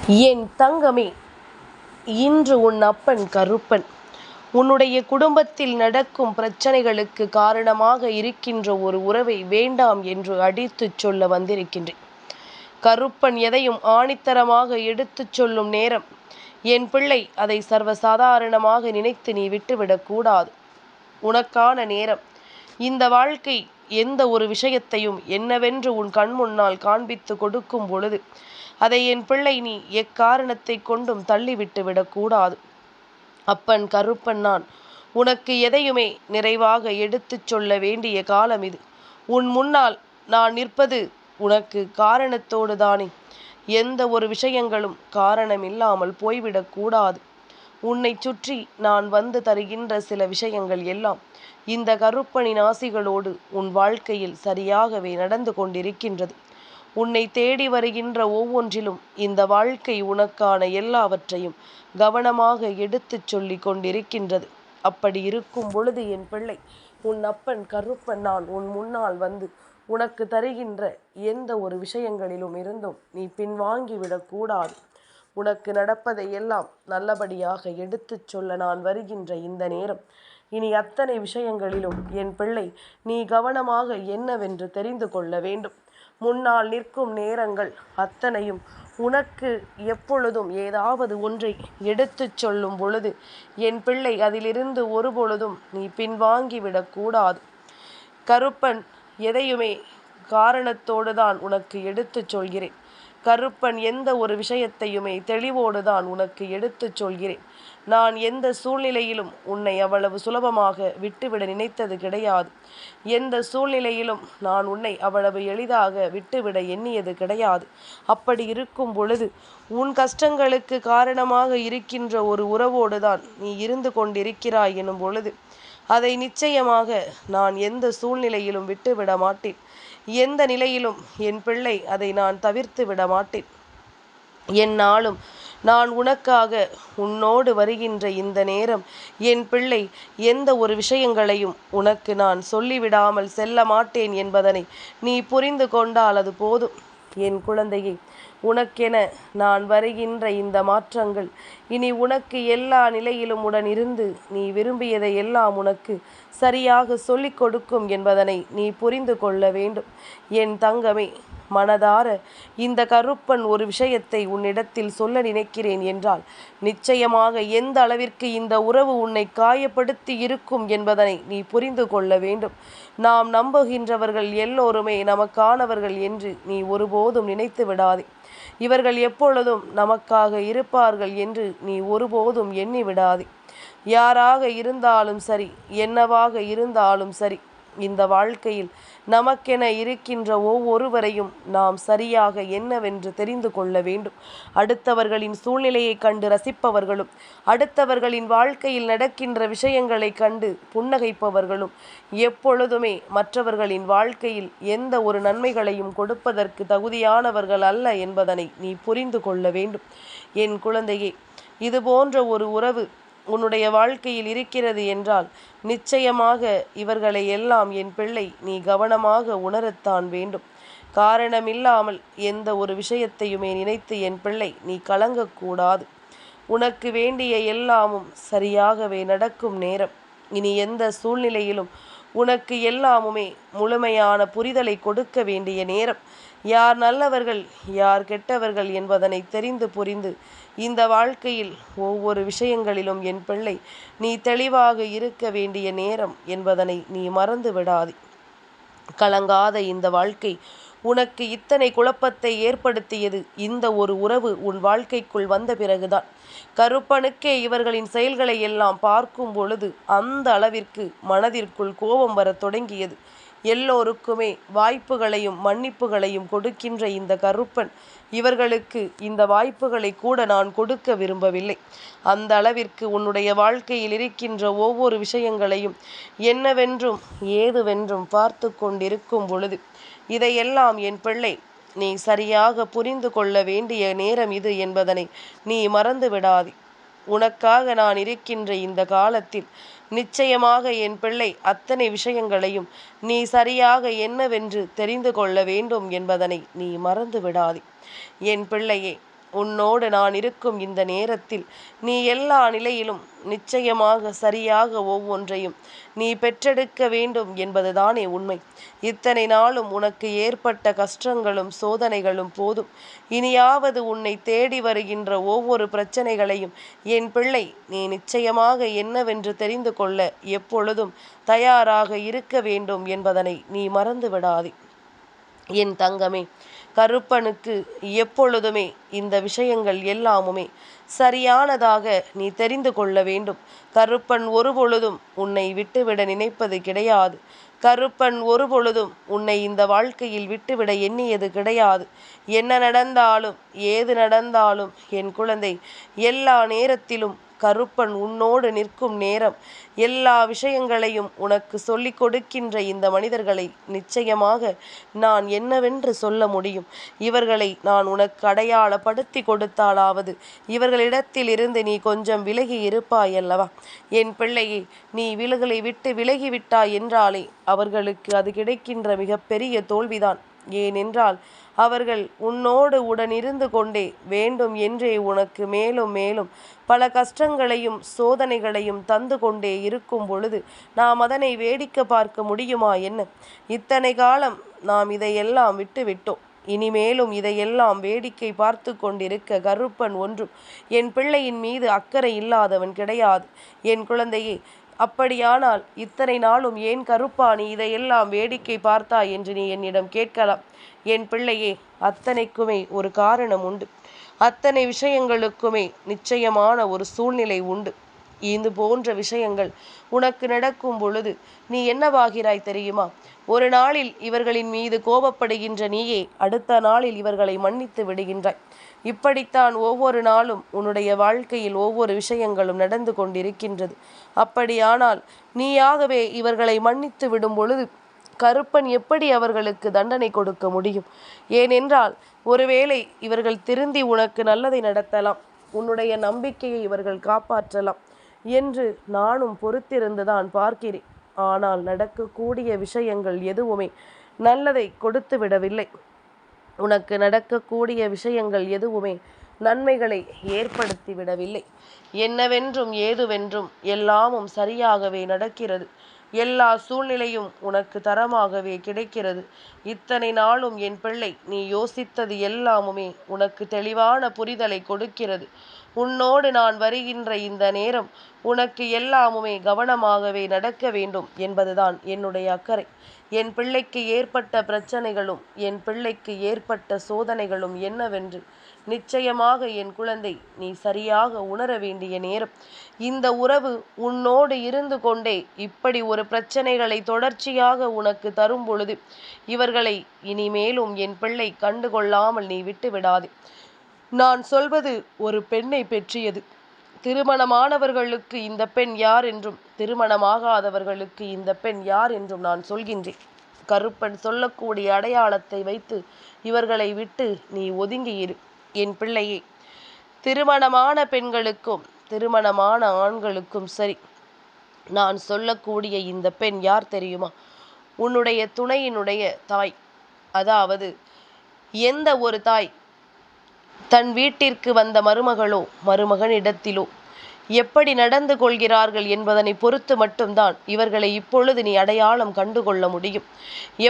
என் தங்கமே, இன்று உன் அப்பன் கருப்பன் உன்னுடைய குடும்பத்தில் நடக்கும் பிரச்சனைகளுக்கு காரணமாக இருக்கின்ற ஒரு உறவை வேண்டாம் என்று அடித்துச் சொல்ல வந்திருக்கின்றேன். கருப்பன் எதையும் ஆணித்தரமாக எடுத்துச் சொல்லும் நேரம் என் பிள்ளை அதை சர்வசாதாரணமாக நினைத்து நீ விட்டுவிடக்கூடாது. உனக்கான நேரம். இந்த வாழ்க்கை எந்த ஒரு விஷயத்தையும் என்னவென்று உன் கண் முன்னால் காண்பித்து கொடுக்கும் பொழுது அதை என் பிள்ளை நீ எக்காரணத்தை கொண்டும் தள்ளிவிட்டு விடக்கூடாது. அப்பன் கருப்பன் நான் உனக்கு எதையுமே நிறைவாக எடுத்துச் சொல்ல வேண்டிய காலம் இது. உன் முன்னால் நான் நிற்பது உனக்கு காரணத்தோடு தானே. எந்த ஒரு விஷயங்களும் காரணமில்லாமல் போய்விடக்கூடாது. உன்னை சுற்றி நான் வந்து தருகின்ற சில விஷயங்கள் எல்லாம் இந்த கருப்பனின் ஆசிகளோடு உன் வாழ்க்கையில் சரியாகவே நடந்து கொண்டிருக்கின்றது. உன்னை தேடி வருகின்ற ஒவ்வொன்றிலும் இந்த வாழ்க்கை உனக்கான எல்லாவற்றையும் கவனமாக எடுத்துச் சொல்லி கொண்டிருக்கின்றது. அப்படி இருக்கும் பொழுது என் பிள்ளை, உன் அப்பன் கருப்பன் நான் உன் முன்னால் வந்து உனக்கு தருகின்ற எந்த ஒரு விஷயங்களிலும் இருந்தும் நீ பின்வாங்கி விடக்கூடாது. உனக்கு நடப்பதை எல்லாம் நல்லபடியாக எடுத்துச் சொல்ல நான் வருகின்ற இந்த நேரம் இனி அத்தனை விஷயங்களிலும் என் பிள்ளை நீ கவனமாக என்னவென்று தெரிந்து கொள்ள வேண்டும். முன்னால் நிற்கும் நேரங்கள் அத்தனையும் உனக்கு எப்பொழுதும் ஏதாவது ஒன்றை எடுத்துச் சொல்லும் பொழுது என் பிள்ளை அதிலிருந்து ஒருபொழுதும் நீ பின்வாங்கி விடக்கூடாது. கருப்பன் எதையுமே காரணத்தோடு தான் உனக்கு எடுத்துச் சொல்கிறேன். கருப்பன் எந்த ஒரு விஷயத்தையுமே தெளிவோடு தான் உனக்கு எடுத்துச் சொல்கிறேன். நான் எந்த சூழ்நிலையிலும் உன்னை அவ்வளவு சுலபமாக விட்டுவிட நினைத்தது கிடையாது. எந்த சூழ்நிலையிலும் நான் உன்னை அவ்வளவு எளிதாக விட்டுவிட எண்ணியது கிடையாது. அப்படி இருக்கும் பொழுது உன் கஷ்டங்களுக்கு காரணமாக இருக்கின்ற ஒரு உறவோடு தான் நீ இருந்து கொண்டிருக்கிறாய் எனும் பொழுது அதை நிச்சயமாக நான் எந்த சூழ்நிலையிலும் விட்டுவிட மாட்டேன். எந்த நிலையிலும் என் பிள்ளை அதை நான் தவிர்த்து விட மாட்டேன். என்னாலும் நான் உனக்காக உன்னோடு வருகின்ற இந்த நேரம் என் பிள்ளை எந்த ஒரு விஷயங்களையும் உனக்கு நான் சொல்லிவிடாமல் செல்ல மாட்டேன் என்பதனை நீ புரிந்து கொண்டால் அது போதும். என் குழந்தையை, உனக்கென நான் வருகின்ற இந்த மாற்றங்கள் இனி உனக்கு எல்லா நிலையிலும் உடன் இருந்து நீ விரும்பியதை எல்லாம் உனக்கு சரியாக சொல்லிக் கொடுக்கும் என்பதனை நீ புரிந்து கொள்ள வேண்டும். என் தங்கமே, மனதார இந்த கருப்பன் ஒரு விஷயத்தை உன்னிடத்தில் சொல்ல நினைக்கிறேன் என்றால் நிச்சயமாக எந்த அளவிற்கு இந்த உறவு உன்னை காயப்படுத்தி இருக்கும் என்பதனை நீ புரிந்து கொள்ள வேண்டும். நாம் நம்புகின்றவர்கள் எல்லோருமே நமக்கானவர்கள் என்று நீ ஒருபோதும் நினைத்து விடாதே. இவர்கள் எப்பொழுதும் நமக்காக இருப்பார்கள் என்று நீ ஒருபோதும் எண்ணி விடாதே. யாராக இருந்தாலும் சரி, என்னவாக இருந்தாலும் சரி, இந்த வாழ்க்கையில் நமக்கென இருக்கின்ற ஒவ்வொருவரையும் நாம் சரியாக என்னவென்று தெரிந்து கொள்ள வேண்டும். அடுத்தவர்களின் சூழ்நிலையை கண்டு ரசிப்பவர்களும் அடுத்தவர்களின் வாழ்க்கையில் நடக்கின்ற விஷயங்களை கண்டு புன்னகைப்பவர்களும் எப்பொழுதுமே மற்றவர்களின் வாழ்க்கையில் எந்த ஒரு நன்மைகளையும் கொடுப்பதற்கு தகுதியானவர்கள் அல்ல என்பதனை நீ புரிந்து கொள்ள வேண்டும். என் குழந்தையே, இது போன்ற ஒரு உறவு உன்னுடைய வாழ்க்கையில் இருக்கிறது என்றால் நிச்சயமாக இவர்களை எல்லாம் என் பிள்ளை நீ கவனமாக உணரத்தான் வேண்டும். காரணமில்லாமல் எந்த ஒரு விஷயத்தையுமே நினைத்து என் பிள்ளை நீ கலங்கக்கூடாது. உனக்கு வேண்டிய எல்லாமும் சரியாகவே நடக்கும் நேரம். இனி எந்த சூழ்நிலையிலும் உனக்கு எல்லாமுமே முழுமையான புரிதலை கொடுக்க வேண்டிய நேரம். யார் நல்லவர்கள் யார் கெட்டவர்கள் என்பதனை தெரிந்து புரிந்து இந்த வாழ்க்கையில் ஒவ்வொரு விஷயங்களிலும் என் பிள்ளை நீ தெளிவாக இருக்க வேண்டிய நேரம் என்பதனை நீ மறந்து விடாதே. கலங்காத இந்த வாழ்க்கை உனக்கு இத்தனை குழப்பத்தை ஏற்படுத்தியது இந்த ஒரு உறவு உன் வாழ்க்கைக்குள் வந்த பிறகுதான். கருப்பனுக்கே இவர்களின் செயல்களை எல்லாம் பார்க்கும் பொழுது அந்த அளவிற்கு மனதிற்குள் கோபம் வரத் தொடங்கியது. எல்லோருக்குமே வாய்ப்புகளையும் மன்னிப்புகளையும் கொடுக்கின்ற இந்த கருப்பன் இவர்களுக்கு இந்த வாய்ப்புகளை கூட நான் கொடுக்க விரும்பவில்லை. அந்த அளவிற்கு உன்னுடைய வாழ்க்கையில் இருக்கின்ற ஒவ்வொரு விஷயங்களையும் என்னவென்றும் ஏதுவென்றும் பார்த்து கொண்டிருக்கும் பொழுது இதையெல்லாம் என் பிள்ளை நீ சரியாக புரிந்து கொள்ள வேண்டிய நேரம் இது என்பதனை நீ மறந்து விடாதே. உனக்காக நான் இருக்கின்ற இந்த காலத்தில் நிச்சயமாக என் பிள்ளை அத்தனை விஷயங்களையும் நீ சரியாக என்னவென்று தெரிந்து கொள்ள வேண்டும் என்பதனை நீ மறந்து விடாதே. என் பிள்ளையே, உன்னோடு நான் இருக்கும் இந்த நேரத்தில் நீ எல்லா நிலையிலும் நிச்சயமாக சரியாக ஒவ்வொன்றையும் நீ பெற்றெடுக்க வேண்டும் என்பதுதானே உண்மை. இத்தனை நாளும் உனக்கு ஏற்பட்ட கஷ்டங்களும் சோதனைகளும் போதும். இனியாவது உன்னை தேடி வருகின்ற ஒவ்வொரு பிரச்சனைகளையும் என் பிள்ளை நீ நிச்சயமாக என்னவென்று தெரிந்து கொள்ள எப்பொழுதும் தயாராக இருக்க வேண்டும் என்பதனை நீ மறந்து விடாதே. என் தங்கமே, கருப்பனுக்கு எப்பொழுதுமே இந்த விஷயங்கள் எல்லாமுமே சரியானதாக நீ தெரிந்து கொள்ள வேண்டும். கருப்பன் ஒருபொழுதும் உன்னை விட்டுவிட நினைப்பது கிடையாது. கருப்பன் ஒருபொழுதும் உன்னை இந்த வாழ்க்கையில் விட்டுவிட எண்ணியது கிடையாது. என்ன நடந்தாலும் ஏது நடந்தாலும் என் குழந்தை, எல்லா நேரத்திலும் கருப்பன் உன்னோடு நிற்கும் நேரம். எல்லா விஷயங்களையும் உனக்கு சொல்லிக் கொடுக்கின்ற இந்த மனிதர்களை நிச்சயமாக நான் என்னவென்று சொல்ல முடியும்? இவர்களை நான் உனக்கு அடையாளப்படுத்தி கொடுத்தாலாவது இவர்களிடத்தில் இருந்து நீ கொஞ்சம் விலகி இருப்பாய் அல்லவா? என் பிள்ளையே, நீ விலகலை விட்டு விலகிவிட்டாய் என்றாலே அவர்களுக்கு அது கிடைக்கின்ற மிகப்பெரிய தோல்விதான். ஏனென்றால் அவர்கள் உன்னோடு உடனிருந்து கொண்டே வேண்டும் என்றே உனக்கு மேலும் மேலும் பல கஷ்டங்களையும் சோதனைகளையும் தந்து கொண்டே இருக்கும் பொழுது நாம் அதனை வேடிக்கை பார்க்க முடியுமா என்ன? இத்தனை காலம் நாம் இதையெல்லாம் விட்டுவிட்டோம். இனிமேலும் இதையெல்லாம் வேடிக்கை பார்த்து கொண்டிருக்க கருப்பன் ஒன்றும் என் பிள்ளையின் மீது அக்கறை இல்லாதவன் கிடையாது. என் குழந்தையே, அப்படியானால் இத்தனை நாளும் ஏன் கருப்பா நீ இதையெல்லாம் வேடிக்கை பார்த்தாய் என்று நீ என்னிடம் கேட்கலாம். என் பிள்ளையே, அத்தனைக்குமே ஒரு காரணம் உண்டு. அத்தனை விஷயங்களுக்குமே நிச்சயமான ஒரு சூழ்நிலை உண்டு. இது போன்ற விஷயங்கள் உனக்கு நடக்கும் பொழுது நீ என்னவாகிறாய் தெரியுமா? ஒரு நாளில் இவர்களின் மீது கோபப்படுகின்ற நீயே அடுத்த நாளில் இவர்களை மன்னித்து விடுகின்றாய். இப்படித்தான் ஒவ்வொரு நாளும் உன்னுடைய வாழ்க்கையில் ஒவ்வொரு விஷயங்களும் நடந்து கொண்டிருக்கின்றது. அப்படியானால் நீயாகவே இவர்களை மன்னித்து விடும் பொழுது கருப்பன் எப்படி அவர்களுக்கு தண்டனை கொடுக்க முடியும்? ஏனென்றால் ஒருவேளை இவர்கள் திருந்தி உனக்கு நல்லதை நடத்தலாம், உன்னுடைய நம்பிக்கையை இவர்கள் காப்பாற்றலாம் என்று நானும் பொறுத்திருந்துதான் பார்க்கிறேன். ஆனால் நடக்கக்கூடிய விஷயங்கள் எதுவுமே நல்லதை கொடுத்து விடவில்லை. உனக்கு நடக்கக்கூடிய விஷயங்கள் எதுவுமே நன்மைகளை ஏற்படுத்தி விடவில்லை. என்னவென்றும் ஏதுவென்றும் எல்லாமும் சரியாகவே நடக்கிறது. எல்லா சூழ்நிலையும் உனக்கு தரமாகவே கிடைக்கிறது. இத்தனை நாளும் என் பிள்ளை நீ யோசித்தது எல்லாமுமே உனக்கு தெளிவான புரிதலை கொடுக்கிறது. உன்னோடு நான் வருகின்ற இந்த நேரம் உனக்கு எல்லாமுமே கவனமாகவே நடக்க வேண்டும் என்பதுதான் என்னுடைய அக்கறை. என் பிள்ளைக்கு ஏற்பட்ட பிரச்சனைகளும் என் பிள்ளைக்கு ஏற்பட்ட சோதனைகளும் என்னவென்று நிச்சயமாக என் குழந்தை நீ சரியாக உணர வேண்டிய நேரம். இந்த உறவு உன்னோடு இருந்து கொண்டே இப்படி ஒரு பிரச்சனைகளை தொடர்ச்சியாக உனக்கு தரும் பொழுது இவர்களை இனிமேலும் என் பிள்ளை கண்டுகொள்ளாமல் நீ விட்டு விடாதே. நான் சொல்வது ஒரு பெண்ணை பற்றியது. திருமணமானவர்களுக்கு இந்த பெண் யார் என்றும் திருமணமாகாதவர்களுக்கு இந்த பெண் யார் என்றும் நான் சொல்கின்றேன். கருப்பன் சொல்லக்கூடிய அடையாளத்தை வைத்து இவர்களை விட்டு நீ ஒதுங்கியிரு. என் பிள்ளையே, திருமணமான பெண்களுக்கும் திருமணமான ஆண்களுக்கும் சரி, நான் சொல்லக்கூடிய இந்த பெண் யார் தெரியுமா? உன்னுடைய துணையினுடைய தாய். அதாவது எந்த ஒரு தாய் தன் வீட்டிற்கு வந்த மருமகளோ மருமகனிடத்திலோ எப்படி நடந்து கொள்கிறார்கள் என்பதனை பொறுத்து மட்டும்தான் இவர்களை இப்பொழுது நீ அடையாளம் கண்டுகொள்ள முடியும்.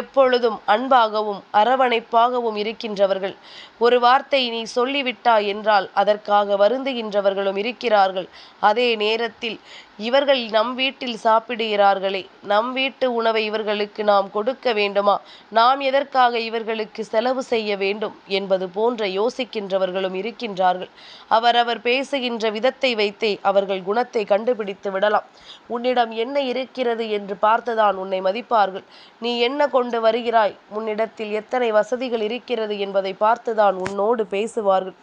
எப்பொழுதும் அன்பாகவும் அரவணைப்பாகவும் இருக்கின்றவர்கள். ஒரு வார்த்தை நீ சொல்லிவிட்டாய் என்றால் அதற்காக வருந்துகின்றவர்களும் இருக்கிறார்கள். அதே நேரத்தில் இவர்கள் நம் வீட்டில் சாப்பிடுகிறார்களே, நம் வீட்டு உணவை இவர்களுக்கு நாம் கொடுக்க வேண்டுமா, நாம் எதற்காக இவர்களுக்கு செலவு செய்ய வேண்டும் என்பது போன்ற யோசிக்கின்றவர்களும் இருக்கின்றார்கள். அவரவர் பேசுகின்ற விதத்தை வைத்தே அவர்கள் குணத்தை கண்டுபிடித்து விடலாம். உன்னிடம் என்ன இருக்கிறது என்று பார்த்துதான் உன்னை மதிப்பார்கள். நீ என்ன கொண்டு வருகிறாய், உன்னிடத்தில் எத்தனை வசதிகள் இருக்கிறது என்பதை பார்த்துதான் உன்னோடு பேசுவார்கள்.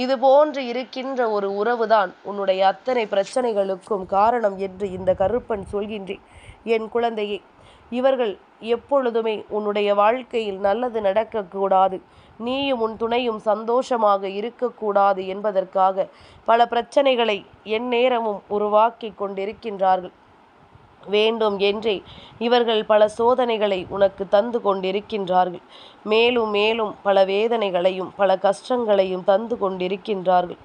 இது போன்று இருக்கின்ற ஒரு உறவுதான் உன்னுடைய அத்தனை பிரச்சனைகளுக்கும் காரணம் என்று இந்த கருப்பன் சொல்கின்றேன். என் குழந்தையே, இவர்கள் எப்பொழுதுமே உன்னுடைய வாழ்க்கையில் நல்லது நடக்கக்கூடாது, நீயும் உன் துணையும் சந்தோஷமாக இருக்கக்கூடாது என்பதற்காக பல பிரச்சனைகளை எந்நேரமும் உருவாக்கி கொண்டிருக்கின்றார்கள். வேண்டும் என்றே இவர்கள் பல சோதனைகளை உனக்கு தந்து கொண்டிருக்கின்றார்கள். மேலும் மேலும் பல வேதனைகளையும் பல கஷ்டங்களையும் தந்து கொண்டிருக்கின்றார்கள்.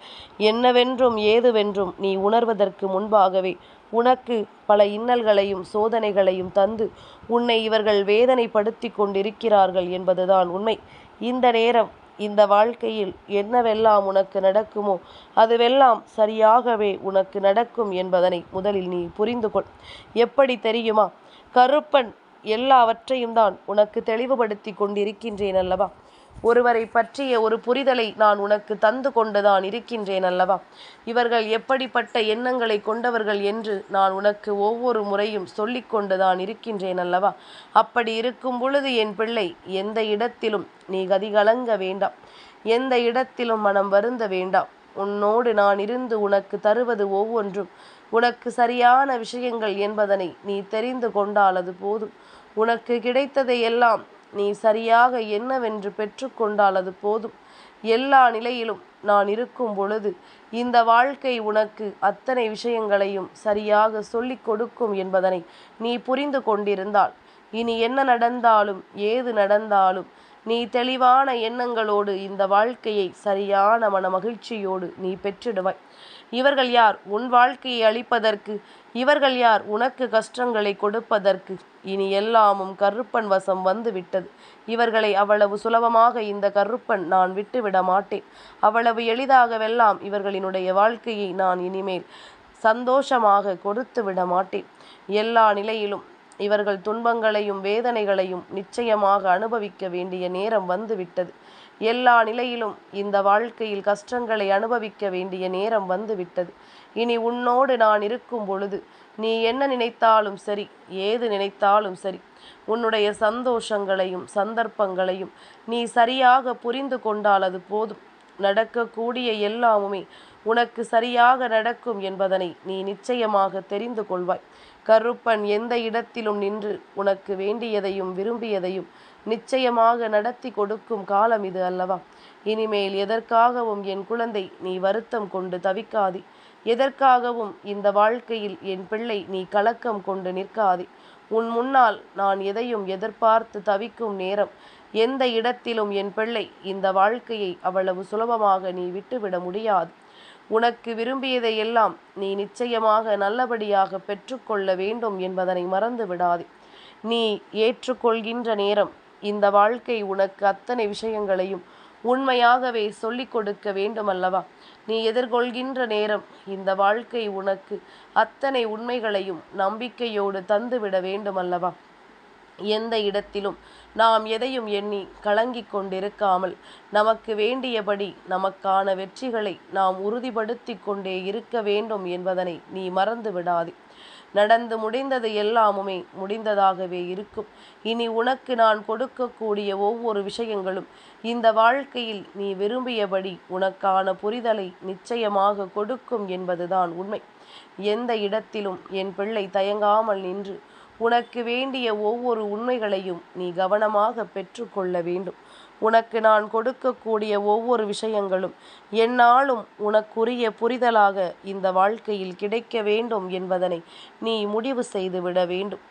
என்னவென்றும் ஏதுவென்றும் நீ உணர்வதற்கு முன்பாகவே உனக்கு பல இன்னல்களையும் சோதனைகளையும் தந்து உன்னை இவர்கள் வேதனைப்படுத்தி கொண்டிருக்கிறார்கள் என்பதுதான் உண்மை. இந்த நேரம் இந்த வாழ்க்கையில் என்னவெல்லாம் உனக்கு நடக்குமோ அதுவெல்லாம் சரியாகவே உனக்கு நடக்கும் என்பதனை முதலில் நீ புரிந்து கொள். எப்படி தெரியுமா? கருப்பன் எல்லாவற்றையும் தான் உனக்கு தெளிவுபடுத்தி கொண்டிருக்கின்றேன் அல்லவா? ஒருவரை பற்றிய ஒரு புரிதலை நான் உனக்கு தந்து கொண்டுதான் இருக்கின்றேன் அல்லவா? இவர்கள் எப்படிப்பட்ட எண்ணங்களை கொண்டவர்கள் என்று நான் உனக்கு ஒவ்வொரு முறையும் சொல்லிக் கொண்டுதான் இருக்கின்றேன் அல்லவா? அப்படி இருக்கும் பொழுது என் பிள்ளை, எந்த இடத்திலும் நீ கதிகலங்க வேண்டாம், எந்த இடத்திலும் மனம் வருந்த வேண்டாம். உன்னோடு நான் இருந்து உனக்கு தருவது ஒவ்வொன்றும் உனக்கு சரியான விஷயங்கள் என்பதனை நீ தெரிந்து கொண்டால் அது போதும். உனக்கு கிடைத்ததை எல்லாம் நீ சரியாக என்னவென்று பெற்றுக்கொண்டால் அது போதும். எல்லா நிலையிலும் நான் இருக்கும் பொழுது இந்த வாழ்க்கை உனக்கு அத்தனை விஷயங்களையும் சரியாக சொல்லிக் கொடுக்கும் என்பதனை நீ புரிந்து கொண்டிருந்தால் இனி என்ன நடந்தாலும் ஏது நடந்தாலும் நீ தெளிவான எண்ணங்களோடு இந்த வாழ்க்கையை சரியான மன மகிழ்ச்சியோடு நீ பெற்றிடுவாய். இவர்கள் யார் உன் வாழ்க்கையை அழிப்பதற்கு? இவர்கள் யார் உனக்கு கஷ்டங்களை கொடுப்பதற்கு? இனி எல்லாமும் கருப்பன் வசம் வந்து விட்டது. இவர்களை அவ்வளவு சுலபமாக இந்த கருப்பன் நான் விட்டுவிட மாட்டேன். அவ்வளவு எளிதாகவெல்லாம் இவர்களினுடைய வாழ்க்கையை நான் இனிமேல் சந்தோஷமாக கொடுத்து விட மாட்டேன். எல்லா நிலையிலும் இவர்கள் துன்பங்களையும் வேதனைகளையும் நிச்சயமாக அனுபவிக்க வேண்டிய நேரம் வந்துவிட்டது. எல்லா நிலையிலும் இந்த வாழ்க்கையில் கஷ்டங்களை அனுபவிக்க வேண்டிய நேரம் வந்துவிட்டது. இனி உன்னோடு நான் இருக்கும் பொழுது நீ என்ன நினைத்தாலும் சரி, ஏது நினைத்தாலும் சரி, உன்னுடைய சந்தோஷங்களையும் சந்தர்ப்பங்களையும் நீ சரியாக புரிந்து கொண்டால் அது போதும். நடக்கக்கூடிய எல்லாமுமே உனக்கு சரியாக நடக்கும் என்பதனை நீ நிச்சயமாக தெரிந்து கொள்வாய். கருப்பன் எந்த இடத்திலும் நின்று உனக்கு வேண்டியதையும் விரும்பியதையும் நிச்சயமாக நடத்தி கொடுக்கும் காலம் இது அல்லவா? இனிமேல் எதற்காகவும் என் குழந்தை நீ வருத்தம் கொண்டு தவிக்காதே. எதற்காகவும் இந்த வாழ்க்கையில் என் பிள்ளை நீ கலக்கம் கொண்டு நிற்காதே. உன் முன்னால் நான் எதையும் எதிர்பார்த்து தவிக்கும் நேரம் எந்த இடத்திலும் என் பிள்ளை இந்த வாழ்க்கையை அவ்வளவு சுலபமாக நீ விட்டுவிட முடியாது. உனக்கு விரும்பியதை எல்லாம் நீ நிச்சயமாக நல்லபடியாக பெற்றுக்கொள்ள வேண்டும் என்பதனை மறந்து விடாதே. நீ ஏற்றுக்கொள்கின்ற நேரம் இந்த வாழ்க்கை உனக்கு அத்தனை விஷயங்களையும் உண்மையாகவே சொல்லிக் கொடுக்க வேண்டும் அல்லவா? நீ எதிர்கொள்கின்ற நேரம் இந்த வாழ்க்கை உனக்கு அத்தனை உண்மைகளையும் நம்பிக்கையோடு தந்துவிட வேண்டும் அல்லவா? எந்த இடத்திலும் நாம் எதையும் எண்ணி கலங்கிக் கொண்டிருக்காமல் நமக்கு வேண்டியபடி நமக்கான வெற்றிகளை நாம் உறுதிப்படுத்தி கொண்டே இருக்க வேண்டும் என்பதனை நீ மறந்து விடாதே. நடந்து முடிந்தது எல்லாமுமே முடிந்ததாகவே இருக்கும். இனி உனக்கு நான் கொடுக்கக்கூடிய ஒவ்வொரு விஷயங்களும் இந்த வாழ்க்கையில் நீ விரும்பியபடி உனக்கான புரிதலை நிச்சயமாக கொடுக்கும் என்பதுதான் உண்மை. எந்த இடத்திலும் என் பிள்ளை தயங்காமல் நின்று உனக்கு வேண்டிய ஒவ்வொரு உண்மைகளையும் நீ கவனமாக பெற்றுக்கொள்ள வேண்டும். உனக்கு நான் கொடுக்கக்கூடிய ஒவ்வொரு விஷயங்களும் என்னாலும் உனக்குரிய புரிதலாக இந்த வாழ்க்கையில் கிடைக்க வேண்டும் என்பதனை நீ முடிவு செய்துவிட வேண்டும்.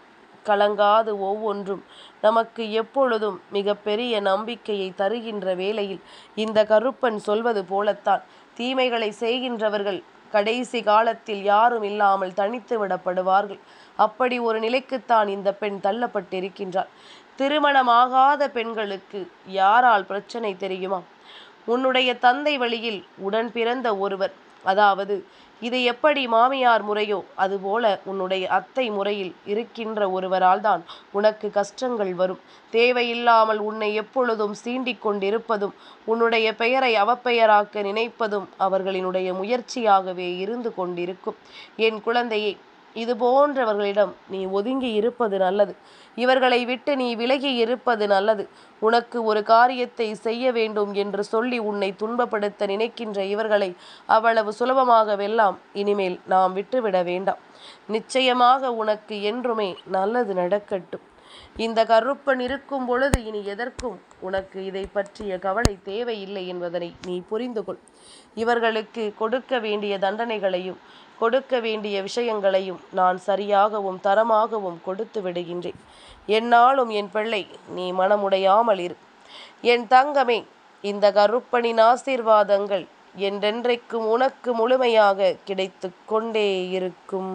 கலங்காது ஒவ்வொன்றும் நமக்கு எப்பொழுதும் மிக பெரிய நம்பிக்கையை தருகின்ற வேளையில் இந்த கருப்பன் சொல்வது போலத்தான் தீமைகளை செய்கின்றவர்கள் கடைசி காலத்தில் யாரும் இல்லாமல் தனித்து விடப்படுவார்கள். அப்படி ஒரு நிலைக்குத்தான் இந்த பெண் தள்ளப்பட்டிருக்கின்றாள். திருமணமாகாத பெண்களுக்கு யாரால் பிரச்சனை தெரியுமா? உன்னுடைய தந்தை வழியில் உடன் பிறந்த ஒருவர், அதாவது இது எப்படி மாமியார் முறையோ அதுபோல உன்னுடைய அத்தை முறையில் இருக்கின்ற ஒருவரால் தான் உனக்கு கஷ்டங்கள் வரும். தேவையில்லாமல் உன்னை எப்பொழுதும் சீண்டிக் கொண்டிருப்பதும் உன்னுடைய பெயரை அவப்பெயராக்க நினைப்பதும் அவர்களினுடைய முயற்சியாகவே இருந்து கொண்டிருக்கும். என் குழந்தையே, இது போன்றவர்களிடம் நீ ஒதுங்கி இருப்பது நல்லது. இவர்களை விட்டு நீ விலகி இருப்பது நல்லது. உனக்கு ஒரு காரியத்தை செய்ய வேண்டும் என்று சொல்லி உன்னை துன்பப்படுத்த நினைக்கின்ற இவர்களை அவ்வளவு சுலபமாகவெல்லாம் இனிமேல் நாம் விட்டுவிட வேண்டாம். நிச்சயமாக உனக்கு என்றுமே நல்லது நடக்கட்டும். இந்த கருப்பன் இருக்கும் பொழுது இனி எதற்கும் உனக்கு இதை பற்றிய கவலை தேவையில்லை என்பதனை நீ புரிந்து கொள். இவர்களுக்கு கொடுக்க வேண்டிய தண்டனைகளையும் கொடுக்க வேண்டிய விஷயங்களையும் நான் சரியாகவும் தரமாகவும் கொடுத்து விடுகின்றேன். என்னாலும் என் பிள்ளை, நீ மனமுடையாமல் இரு. என் தங்கமே, இந்த கருப்பனின் ஆசீர்வாதங்கள் என்றென்றைக்கும் உனக்கு முழுமையாக கிடைத்து கொண்டே இருக்கும்.